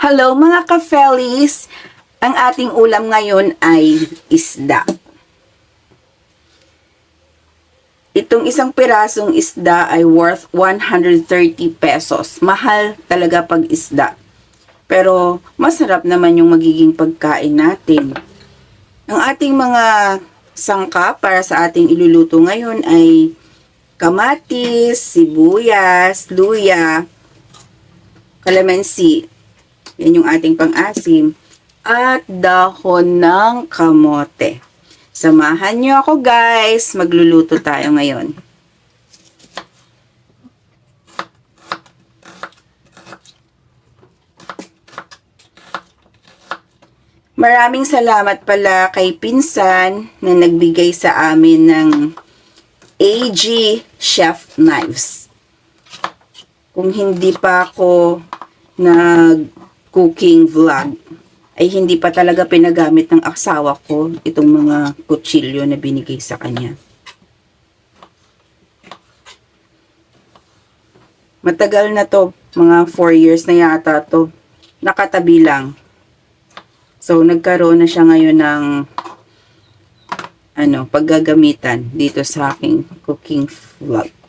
Hello mga ka-fellies! Ang ating ulam ngayon ay isda. Itong isang pirasong isda ay worth 130 pesos. Mahal talaga pag isda. Pero masarap naman yung magiging pagkain natin. Ang ating mga sangkap para sa ating iluluto ngayon ay kamatis, sibuyas, luya, kalamansi. Yan yung ating pang-asim. At dahon ng kamote. Samahan nyo ako guys. Magluluto tayo ngayon. Maraming salamat pala kay Pinsan na nagbigay sa amin ng AG Chef Knives. Kung hindi pa ako nag-cooking vlog, ay hindi pa talaga pinagamit ng asawa ko itong mga kutsilyo na binigay sa kanya. Matagal na to, mga 4 years na yata to. Nakatabi lang. So, nagkaroon na siya ngayon ng paggagamitan dito sa aking cooking vlog.